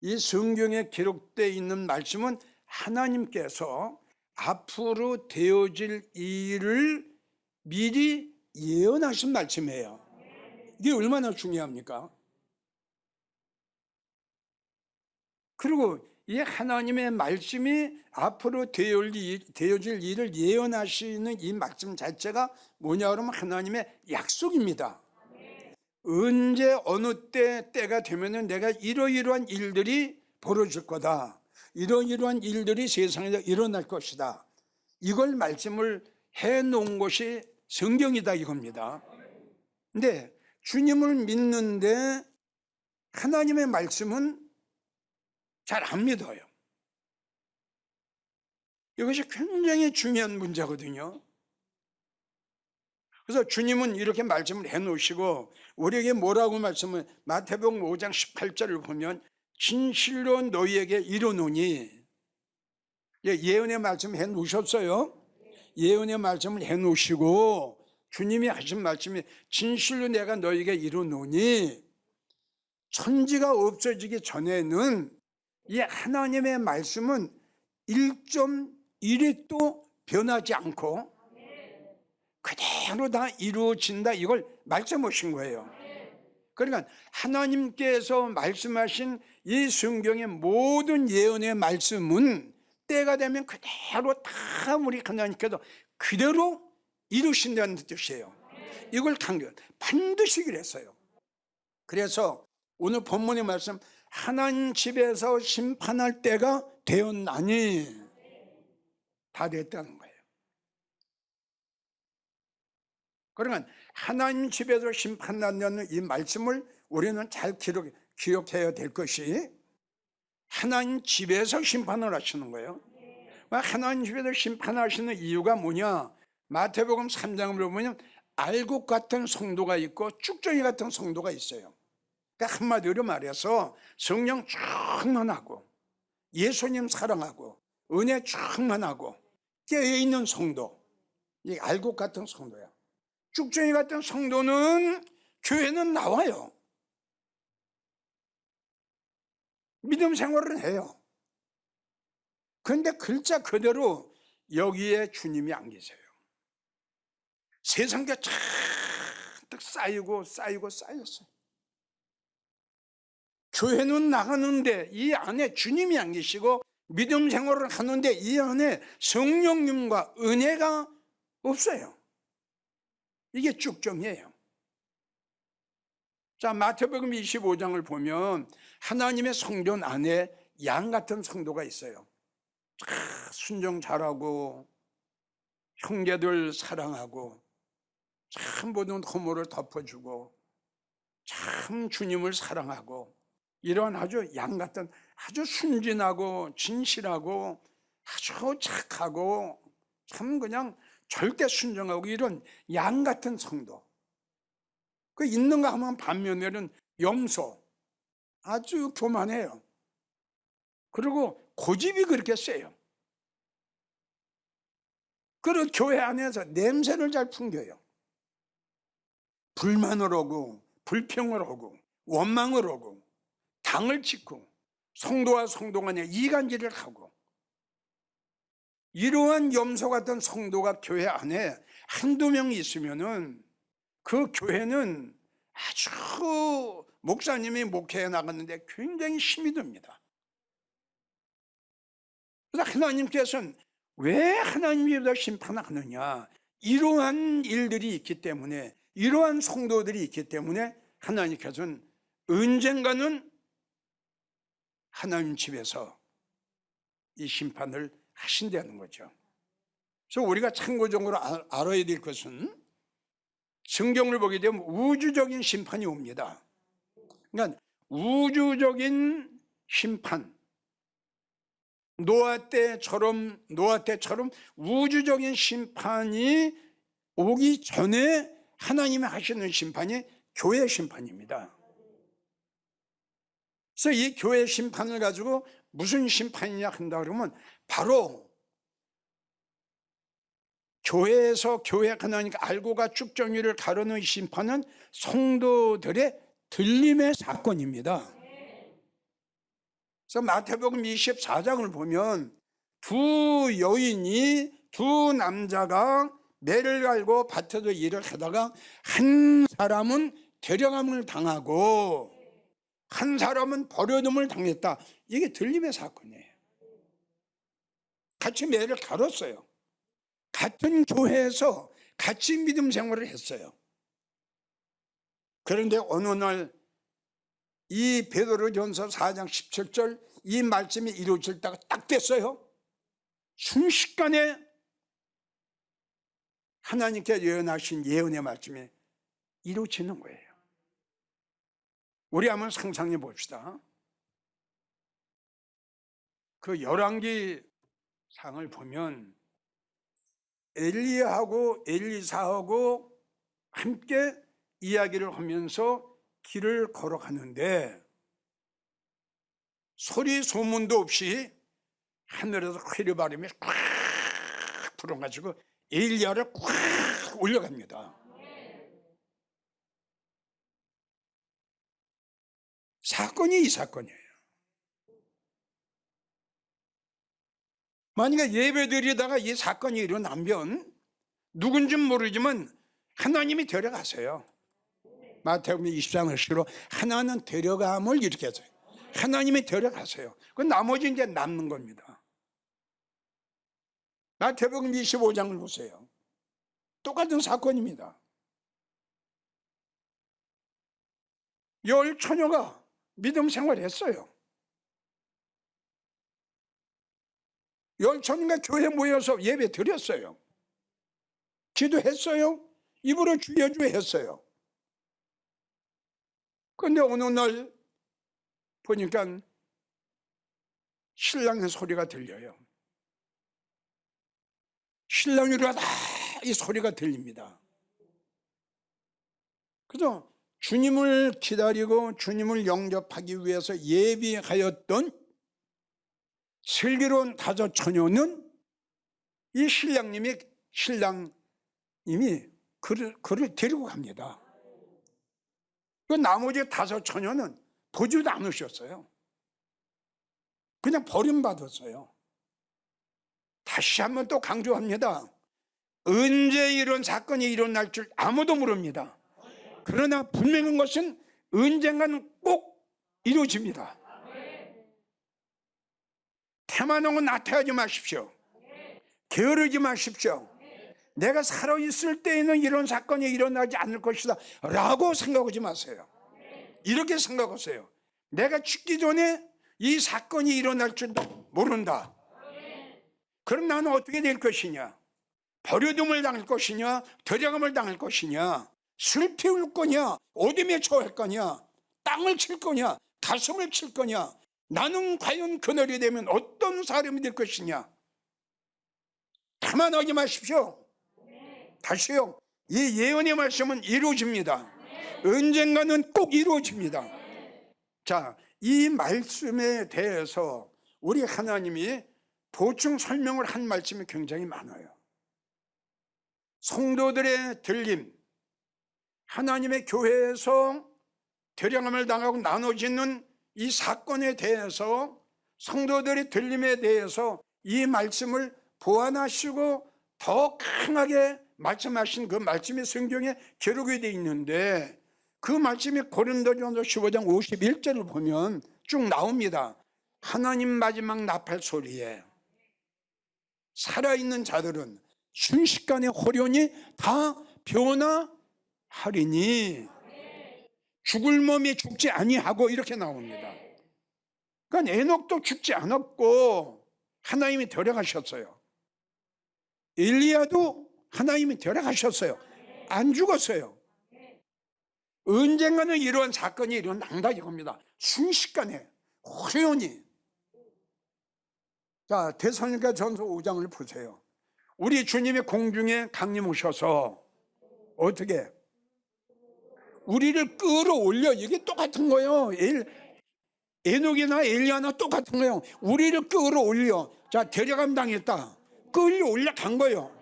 이 성경에 기록되어 있는 말씀은 하나님께서 앞으로 되어질 일을 미리 예언하신 말씀이에요. 이게 얼마나 중요합니까? 그리고 이 하나님의 말씀이 앞으로 되어질 일을 예언하시는 이 말씀 자체가 뭐냐 그러면 하나님의 약속입니다. 언제 어느 때가 되면은 내가 이러이러한 일들이 벌어질 거다, 이러이러한 일들이 세상에서 일어날 것이다, 이걸 말씀을 해놓은 것이 성경이다 이겁니다. 근데 주님을 믿는데 하나님의 말씀은 잘 안 믿어요. 이것이 굉장히 중요한 문제거든요. 그래서 주님은 이렇게 말씀을 해놓으시고 우리에게 뭐라고 말씀을, 마태복음 5장 18절을 보면 진실로 너희에게 이르노니, 예언의 말씀 해놓으셨어요. 예언의 말씀을 해놓으시고 주님이 하신 말씀이 진실로 내가 너희에게 이르노니, 천지가 없어지기 전에는 이 하나님의 말씀은 1.1획도 변하지 않고 그대로 다 이루어진다, 이걸 말씀하신 거예요. 그러니까 하나님께서 말씀하신 이 성경의 모든 예언의 말씀은 때가 되면 그대로 다 우리 하나님께서 그대로 이루신다는 뜻이에요. 이걸 반드시 그랬어요. 그래서 오늘 본문의 말씀, 하나님 집에서 심판할 때가 되었나니, 다 됐다는 거예요. 그러니까 하나님 집에서 심판한다는 이 말씀을 우리는 잘 기억해야 될 것이, 하나님 집에서 심판을 하시는 거예요. 하나님 집에서 심판하시는 이유가 뭐냐, 마태복음 3장을 보면 알곡 같은 성도가 있고 쭉정이 같은 성도가 있어요. 그러니까 한마디로 말해서 성령 충만하고 예수님 사랑하고 은혜 충만하고 깨어있는 성도, 이 알곡 같은 성도야. 쭉정이 같은 성도는 교회는 나와요. 믿음 생활을 해요. 그런데 글자 그대로 여기에 주님이 안 계세요. 세상에 잔뜩 쌓였어요. 교회는 나가는데 이 안에 주님이 안 계시고, 믿음 생활을 하는데 이 안에 성령님과 은혜가 없어요. 이게 쭉정이에요. 자, 마태복음 25장을 보면 하나님의 성전 안에 양 같은 성도가 있어요. 순종 잘하고 형제들 사랑하고 참 모든 허물을 덮어주고 참 주님을 사랑하고, 이런 아주 양 같은, 아주 순진하고 진실하고 아주 착하고 참 그냥 절대 순종하고 이런 양 같은 성도, 그 있는가 하면 반면에는 염소, 아주 교만해요. 그리고 고집이 그렇게 세요. 그리고 교회 안에서 냄새를 잘 풍겨요. 불만을 하고 불평을 하고 원망을 하고 당을 짓고 성도와 성도 간에 이간질을 하고, 이러한 염소 같은 성도가 교회 안에 한두 명 있으면은 그 교회는 아주, 목사님이 목회에 나갔는데 굉장히 힘이 듭니다. 그래서 하나님께서는 왜 하나님이 심판을 하느냐, 이러한 일들이 있기 때문에, 이러한 성도들이 있기 때문에 하나님께서는 언젠가는 하나님 집에서 이 심판을 하신다는 거죠. 그래서 우리가 참고적으로 알아야 될 것은, 성경을 보게 되면 우주적인 심판이 옵니다. 그러니까 우주적인 심판, 노아 때처럼 우주적인 심판이 오기 전에 하나님이 하시는 심판이 교회 심판입니다. 그래서 이 교회 심판을 가지고 무슨 심판이냐 한다 그러면, 바로 교회에서 교회 하나님과 알고가 쭉정이를 가르는 심판은 성도들의 들림의 사건입니다. 그래서 마태복음 24장을 보면 두 여인이, 두 남자가 매를 갈고 밭에서 일을 하다가 한 사람은 데려감을 당하고 한 사람은 버려둠을 당했다. 이게 들림의 사건이에요. 같이 매를 갈았어요. 같은 교회에서 같이 믿음 생활을 했어요. 그런데 어느 날 이 베드로전서 4장 17절 이 말씀이 이루어질 때가 딱 됐어요. 순식간에 하나님께 예언하신 예언의 말씀이 이루어지는 거예요. 우리 한번 상상해 봅시다. 그 열왕기 상을 보면 엘리야하고 엘리사하고 함께 이야기를 하면서 길을 걸어가는데 소리 소문도 없이 하늘에서 회류바람이 꽉 불어가지고 엘리야를 꽉 올려갑니다. 사건이 이 사건이에요. 만약에 예배드리다가 이 사건이 일어나면 누군지는 모르지만 하나님이 데려가세요. 마태복음 20장을 시로 하나는 데려감을 이렇게 해서요. 하나님이 데려가세요. 그 나머지 이제 남는 겁니다. 마태복음 25장을 보세요. 똑같은 사건입니다. 열 처녀가 믿음 생활을 했어요. 열 처녀가 교회에 모여서 예배 드렸어요. 기도했어요. 입으로 주여 주여 했어요. 그런데 어느 날 보니까 신랑의 소리가 들려요. 신랑이 일어나다 이 소리가 들립니다. 그래서 주님을 기다리고 주님을 영접하기 위해서 예비하였던 슬기로운 다섯 처녀는 이 신랑님이 그를 데리고 갑니다. 그 나머지 다섯 처녀는 보지도 않으셨어요. 그냥 버림받았어요. 다시 한번 또 강조합니다. 언제 이런 사건이 일어날 줄 아무도 모릅니다. 그러나 분명한 것은 언젠가는 꼭 이루어집니다. 태만하고 나태하지 마십시오. 게으르지 마십시오. 내가 살아있을 때에는 이런 사건이 일어나지 않을 것이다 라고 생각하지 마세요. 이렇게 생각하세요. 내가 죽기 전에 이 사건이 일어날 줄도 모른다. 그럼 나는 어떻게 될 것이냐? 버려둠을 당할 것이냐? 데려감을 당할 것이냐? 슬피 울 거냐? 어둠에 처할 거냐? 땅을 칠 거냐? 가슴을 칠 거냐? 나는 과연 그날이 되면 어떤 사람이 될 것이냐? 가만하지 마십시오. 다시요. 이 예언의 말씀은 이루어집니다. 언젠가는 꼭 이루어집니다. 자, 이 말씀에 대해서 우리 하나님이 보충 설명을 한 말씀이 굉장히 많아요. 성도들의 들림, 하나님의 교회에서 대령함을 당하고 나눠지는 이 사건에 대해서 성도들의 들림에 대해서 이 말씀을 보완하시고 더 강하게 말씀하신 그 말씀이 성경에 기록이 되어 있는데 그 말씀이 고린도전서 15장 51절을 보면 쭉 나옵니다. 하나님 마지막 나팔 소리에 살아있는 자들은 순식간에 호련히 다 변화하리니 죽을 몸이 죽지 아니하고 이렇게 나옵니다. 그러니까 에녹도 죽지 않았고 하나님이 데려가셨어요. 엘리야도 하나님이 데려가셨어요. 안 죽었어요. 언젠가는 이러한 사건이 일어난다 이겁니다. 순식간에 호련히. 자, 데살로니가 전서 5장을 보세요. 우리 주님이 공중에 강림하셔서 어떻게 우리를 끌어올려. 이게 똑같은 거예요. 에녹이나 엘리야나 똑같은 거예요. 우리를 끌어올려. 자, 데려감 당했다. 끌어올려 간 거예요.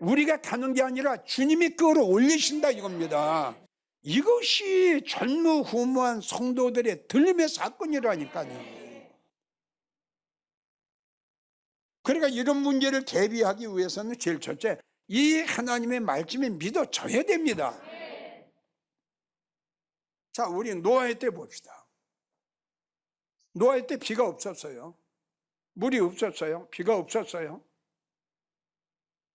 우리가 가는 게 아니라 주님이 끌어올리신다 이겁니다. 이것이 전무후무한 성도들의 들림의 사건이라니까요. 그러니까 이런 문제를 대비하기 위해서는 제일 첫째, 이 하나님의 말씀에 믿어져야 됩니다. 자, 우리 노아의 때 봅시다. 노아의 때 비가 없었어요. 물이 없었어요. 비가 없었어요.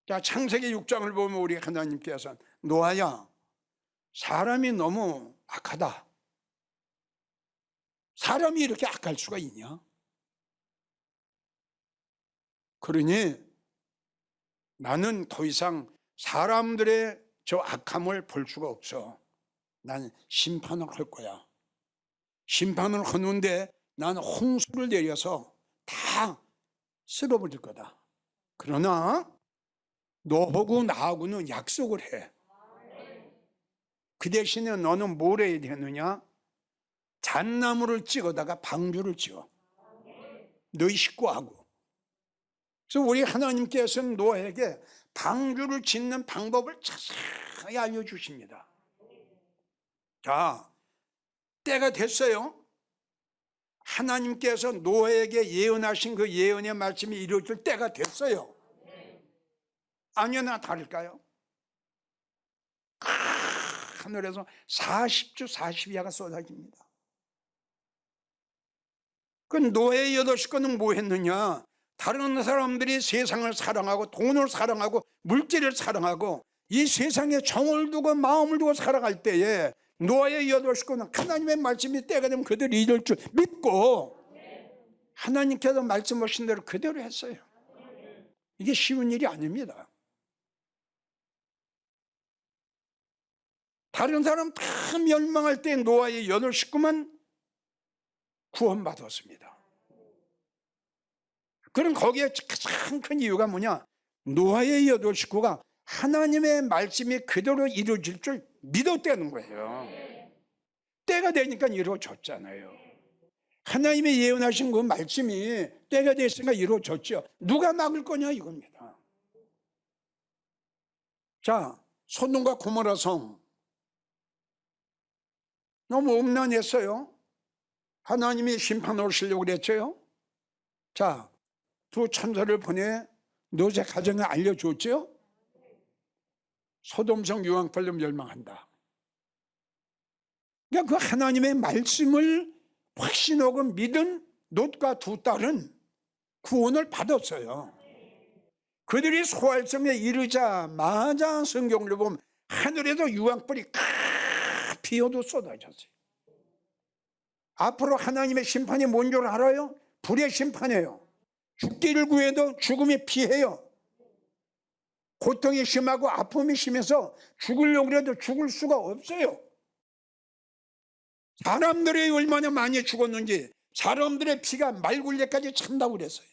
자, 창세기 6장을 보면 우리 하나님께서 노아야, 사람이 너무 악하다. 사람이 이렇게 악할 수가 있냐? 그러니 나는 더 이상 사람들의 저 악함을 볼 수가 없어. 난 심판을 할 거야. 심판을 하는데 나는 홍수를 내려서 다 쓸어버릴 거다. 그러나 너하고 나하고는 약속을 해. 그 대신에 너는 뭘 해야 되느냐? 잣나무를 찍어다가 방주를 지어. 너희 식구하고. 그래서 우리 하나님께서는 노아에게 방주를 짓는 방법을 자세히 알려주십니다. 자, 때가 됐어요. 하나님께서 노아에게 예언하신 그 예언의 말씀이 이루어질 때가 됐어요. 아니나 다를까요? 하늘에서 40주 40야가 쏟아집니다. 그 노아의 8식구는 뭐 했느냐? 다른 사람들이 세상을 사랑하고 돈을 사랑하고 물질을 사랑하고 이 세상에 정을 두고 마음을 두고 살아갈 때에 노아의 8식구는 하나님의 말씀이 때가 되면 그대로 이룰 줄 믿고 하나님께서 말씀하신 대로 그대로 했어요. 이게 쉬운 일이 아닙니다. 다른 사람 다 멸망할 때 노아의 8식구만 구원받았습니다. 그럼 거기에 가장 큰 이유가 뭐냐? 노아의 8식구가 하나님의 말씀이 그대로 이루어질 줄 믿었다는 거예요. 때가 되니까 이루어졌잖아요. 하나님의 예언하신 그 말씀이 때가 됐으니까 이루어졌죠. 누가 막을 거냐 이겁니다. 자, 소돔과 고모라 성 너무 음란했어요. 하나님이 심판을 오시려고 그랬죠. 자, 두 천사를 보내 노제 가정을 알려줬죠. 소돔성 유황불로 멸망한다. 그러니까 그 하나님의 말씀을 확신하고 믿은 롯과 두 딸은 구원을 받았어요. 그들이 소활성에 이르자마자 성경을 보면 하늘에도 유황불이 피어도 쏟아졌어요. 앞으로 하나님의 심판이 뭔 줄 알아요? 불의 심판이에요. 죽기를 구해도 죽음이 피해요. 고통이 심하고 아픔이 심해서 죽으려고 해도 죽을 수가 없어요. 사람들이 얼마나 많이 죽었는지 사람들의 피가 말굴레까지 찬다고 그랬어요.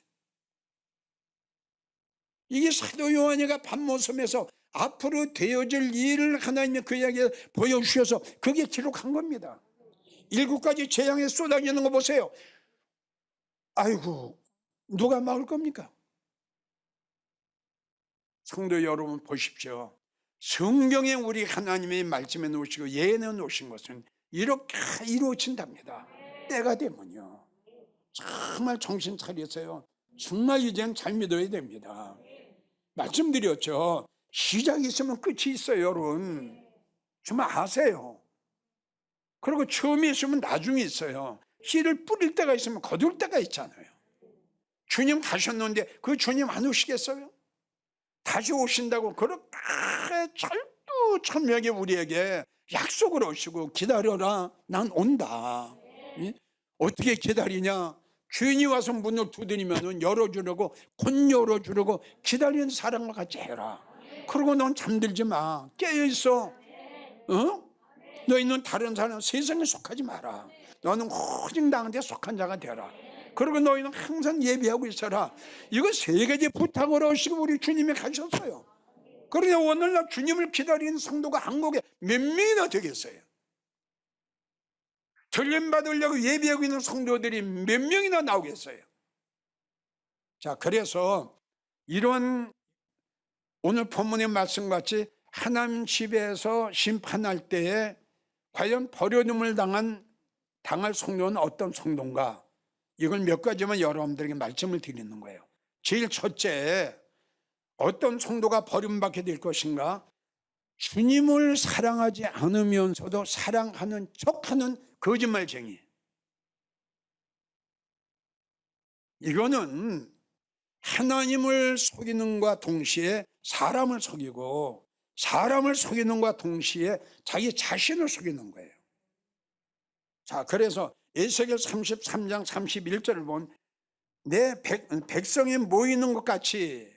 이게 사도 요한이가 밤모섬에서 앞으로 되어질 일을 하나님이 그에게 보여주셔서 그게 기록한 겁니다. 7가지 재앙에 쏟아지는 거 보세요. 아이고, 누가 막을 겁니까? 성도 여러분 보십시오. 성경에 우리 하나님의 말씀에 놓으시고 예언해 놓으신 것은 이렇게 이루어진답니다. 때가 되면요. 정말 정신 차리세요. 정말 이제는 잘 믿어야 됩니다. 말씀드렸죠. 시작이 있으면 끝이 있어요, 여러분. 정말 아세요. 그리고 처음이 있으면 나중이 있어요. 씨를 뿌릴 때가 있으면 거둘 때가 있잖아요. 주님 가셨는데 그 주님 안 오시겠어요? 다시 오신다고 그렇게 철두철미하게 우리에게 약속을 하시고 기다려라, 난 온다. 어떻게 기다리냐? 주인이 와서 문을 두드리면 열어주려고 곧 열어주려고 기다리는 사람과 같이 해라. 그리고 넌 잠들지 마. 깨어있어. 너희는 다른 사람 세상에 속하지 마라. 너는 오직 나한테 속한 자가 되라. 그리고 너희는 항상 예비하고 있어라. 이거 3가지 부탁을 하시고 우리 주님이 가셨어요. 그러니 오늘날 주님을 기다리는 성도가 한국에 몇 명이나 되겠어요? 들림받으려고 예비하고 있는 성도들이 몇 명이나 나오겠어요? 자, 그래서 이런 오늘 본문의 말씀같이 하나님 집에서 심판할 때에 과연 버려둠을 당할 성도는 어떤 성도인가? 이걸 몇 가지만 여러분들에게 말씀을 드리는 거예요. 제일 첫째, 어떤 성도가 버림받게 될 것인가? 주님을 사랑하지 않으면서도 사랑하는 척하는 거짓말쟁이. 이거는 하나님을 속이는 것과 동시에 사람을 속이고, 사람을 속이는 것과 동시에 자기 자신을 속이는 거예요. 자, 그래서 에스겔 33장 31절을 보면 내 백성이 모이는 것 같이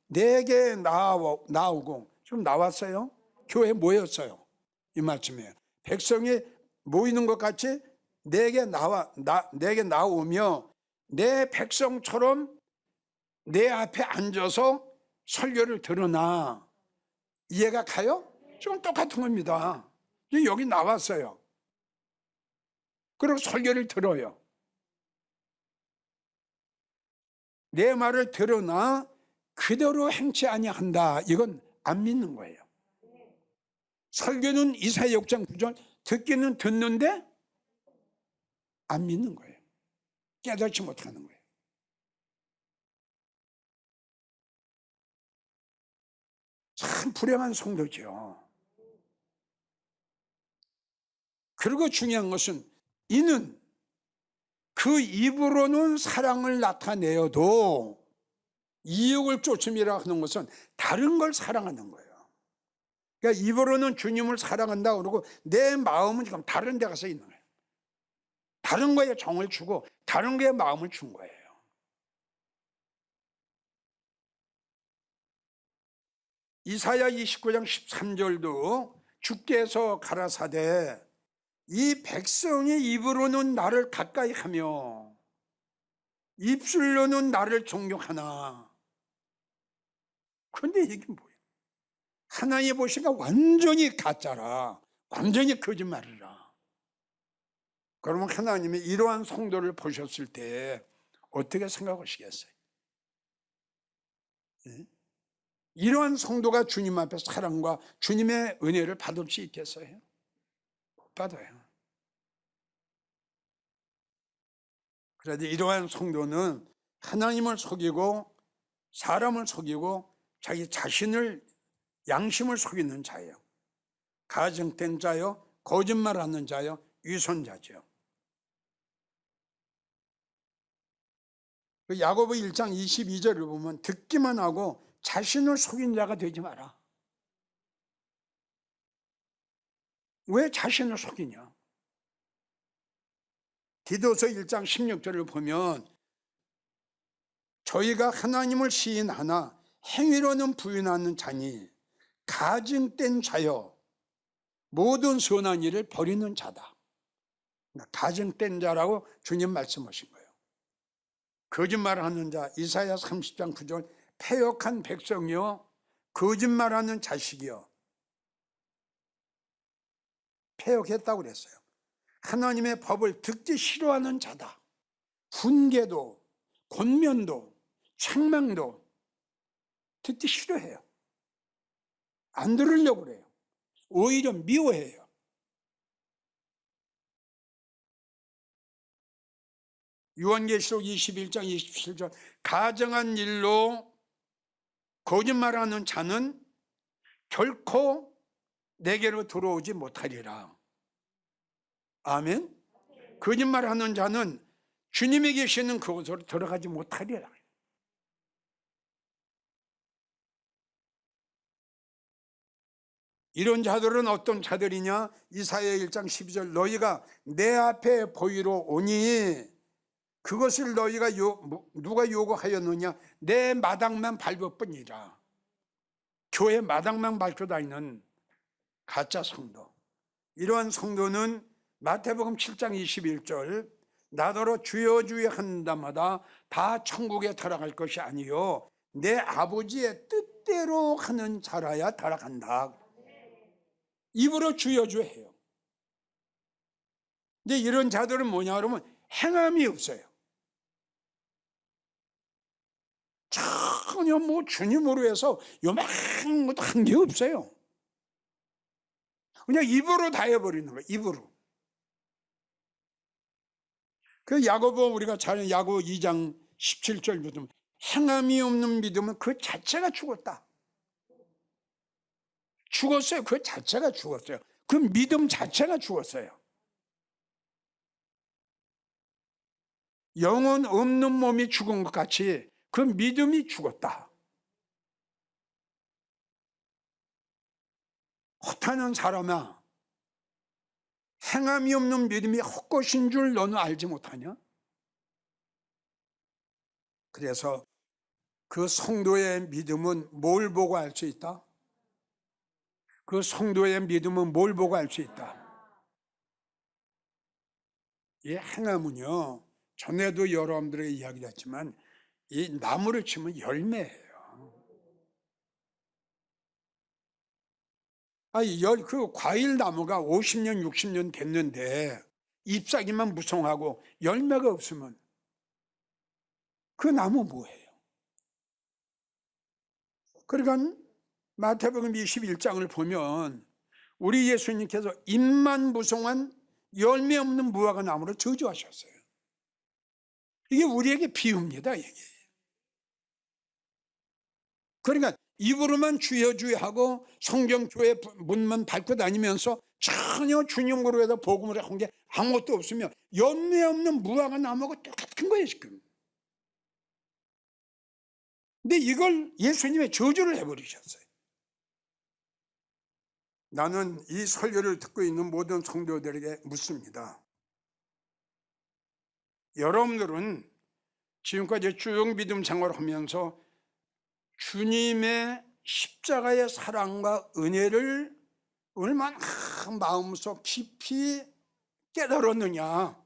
내게 나오고, 지금 나왔어요? 교회에 모였어요. 이 말씀이에요. 백성이 모이는 것 같이 내게 나오며 내 백성처럼 내 앞에 앉아서 설교를 들으나. 이해가 가요? 지금 똑같은 겁니다. 여기 나왔어요. 그리고 설교를 들어요. 내 말을 들으나 그대로 행치 아니한다. 이건 안 믿는 거예요. 설교는 이사야 6장 9절 듣기는 듣는데 안 믿는 거예요. 깨닫지 못하는 거예요. 참 불행한 성도죠. 그리고 중요한 것은 이는 그 입으로는 사랑을 나타내어도 이익을 쫓음이라 하는 것은 다른 걸 사랑하는 거예요. 그러니까 입으로는 주님을 사랑한다 그러고 내 마음은 지금 다른 데 가서 있는 거예요. 다른 거에 정을 주고 다른 거에 마음을 준 거예요. 이사야 29장 13절도 주께서 가라사대 이 백성이 입으로는 나를 가까이 하며 입술로는 나를 존경하나. 그런데 이게 뭐예요? 하나님 보시니까 완전히 가짜라, 완전히 거짓말이라. 그러면 하나님이 이러한 성도를 보셨을 때 어떻게 생각하시겠어요? 예? 이러한 성도가 주님 앞에 사랑과 주님의 은혜를 받을 수 있겠어요? 못 받아요. 그래도 이러한 성도는 하나님을 속이고 사람을 속이고 자기 자신을, 양심을 속이는 자예요. 가증된 자요, 거짓말하는 자요, 위선자죠. 야고보 1장 22절을 보면 듣기만 하고 자신을 속인 자가 되지 마라. 왜 자신을 속이냐? 디도서 1장 16절을 보면 저희가 하나님을 시인하나 행위로는 부인하는 자니 가증된 자여 모든 선한 일을 버리는 자다. 가증된 자라고 주님 말씀하신 거예요. 거짓말하는 자, 이사야 30장 9절 패역한 백성이요 거짓말하는 자식이요. 패역했다고 그랬어요. 하나님의 법을 듣기 싫어하는 자다. 훈계도 권면도 책망도 듣기 싫어해요. 안 들으려고 그래요. 오히려 미워해요. 요한계시록 21장 27절 가정한 일로 거짓말하는 자는 결코 내게로 들어오지 못하리라. 아멘. 거짓말하는 자는 주님이 계시는 그곳으로 들어가지 못하리라. 이런 자들은 어떤 자들이냐? 이사야 1장 12절 너희가 내 앞에 보이러 오니 그것을 너희가 누가 요구하였느냐? 내 마당만 밟을 뿐이라. 교회 마당만 밟고 다니는 가짜 성도. 이러한 성도는 마태복음 7장 21절 나더러 주여 주여 하는 자마다 다 천국에 들어갈 것이 아니요 내 아버지의 뜻대로 하는 자라야 들어간다. 입으로 주여 주여 해요. 근데 이런 자들은 뭐냐 그러면 행함이 없어요. 전혀 뭐 주님으로 해서 요만한 것도 한 게 없어요. 그냥 입으로 다 해버리는 거예요. 입으로. 그 야고보 우리가 잘 아는 야고보 2장 17절부터 행함이 없는 믿음은 그 자체가 죽었다. 죽었어요. 그 자체가 죽었어요. 그 믿음 자체가 죽었어요. 영혼 없는 몸이 죽은 것 같이 그 믿음이 죽었다. 헛하는 사람아, 행함이 없는 믿음이 헛것인 줄 너는 알지 못하냐? 그래서 그 성도의 믿음은 뭘 보고 알 수 있다? 그 성도의 믿음은 뭘 보고 알 수 있다? 이 행함은요, 전에도 여러분들에게 이야기를 했지만 이 나무를 치면 열매예요. 그 과일 나무가 50년, 60년 됐는데 잎사귀만 무성하고 열매가 없으면 그 나무 뭐예요? 그러니까 마태복음 21장을 보면 우리 예수님께서 잎만 무성한 열매 없는 무화과 나무를 저주하셨어요. 이게 우리에게 비유입니다. 이게. 그러니까 입으로만 주여 주여 하고 성경교회 문만 밟고 다니면서 전혀 주님으로 해서 복음을 한 게 아무것도 없으면 열매 없는 무화과 나무가 똑같은 거예요 지금. 근데 이걸 예수님의 저주를 해버리셨어요. 나는 이 설교를 듣고 있는 모든 성도들에게 묻습니다. 여러분들은 지금까지 쭉 믿음 생활을 하면서 주님의 십자가의 사랑과 은혜를 얼마나 마음속 깊이 깨달았느냐.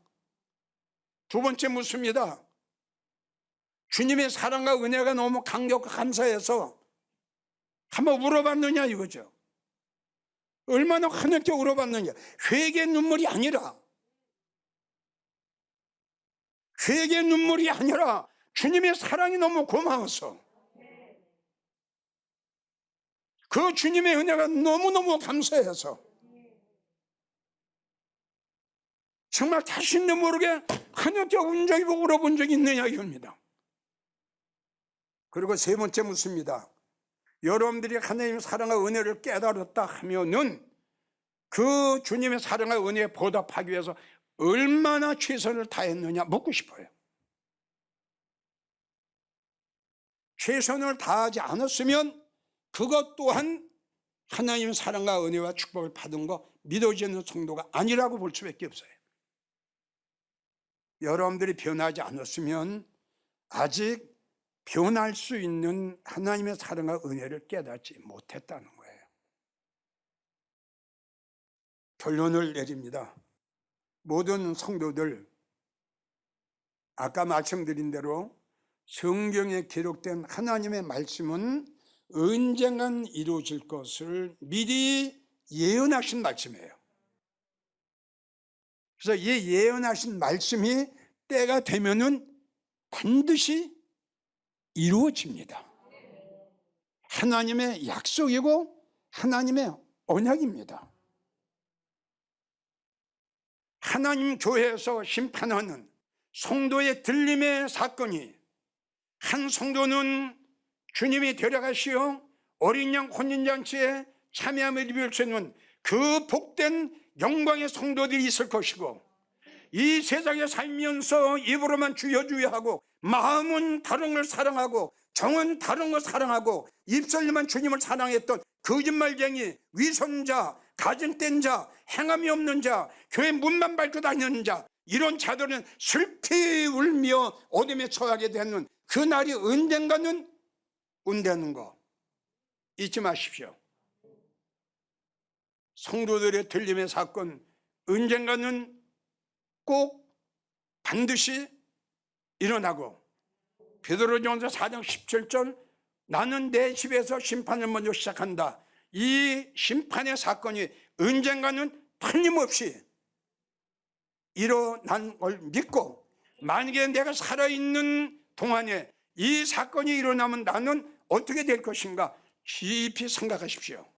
두 번째 묻습니다. 주님의 사랑과 은혜가 너무 강력하고 감사해서 한번 울어봤느냐 이거죠. 얼마나 하늘께 울어봤느냐. 회개의 눈물이 아니라 회개의 눈물이 아니라 주님의 사랑이 너무 고마워서 그 주님의 은혜가 너무너무 감사해서 정말 자신도 모르게 하늘께 운 적이 울어본 적이 있느냐 이겁니다. 그리고 세 번째 묻습니다. 여러분들이 하나님의 사랑과 은혜를 깨달았다 하면은 그 주님의 사랑과 은혜에 보답하기 위해서 얼마나 최선을 다했느냐 묻고 싶어요. 최선을 다하지 않았으면 그것 또한 하나님의 사랑과 은혜와 축복을 받은 거 믿어지는 성도가 아니라고 볼 수밖에 없어요. 여러분들이 변하지 않았으면 아직 변할 수 있는 하나님의 사랑과 은혜를 깨닫지 못했다는 거예요. 결론을 내립니다. 모든 성도들, 아까 말씀드린 대로 성경에 기록된 하나님의 말씀은 언젠간 이루어질 것을 미리 예언하신 말씀이에요. 그래서 이 예언하신 말씀이 때가 되면은 반드시 이루어집니다. 하나님의 약속이고 하나님의 언약입니다. 하나님 교회에서 심판하는 성도의 들림의 사건이 한 성도는 주님이 데려가시어 어린 양 혼인잔치에 참여함을 입을 수 있는 그 복된 영광의 성도들이 있을 것이고, 이 세상에 살면서 입으로만 주여 주여 하고 마음은 다른 걸 사랑하고 정은 다른 걸 사랑하고 입술로만 주님을 사랑했던 거짓말쟁이, 위선자, 가증된 자, 행함이 없는 자, 교회 문만 밟고 다니는 자, 이런 자들은 슬피 울며 어둠에 처하게 되는 그 날이 언젠가는 온다는 거 잊지 마십시오. 성도들의 들림의 사건 언젠가는 꼭 반드시 일어나고, 베드로전서 4장 17절 나는 내 집에서 심판을 먼저 시작한다. 이 심판의 사건이 언젠가는 틀림없이 일어난 걸 믿고, 만약에 내가 살아있는 동안에 이 사건이 일어나면 나는 어떻게 될 것인가 깊이 생각하십시오.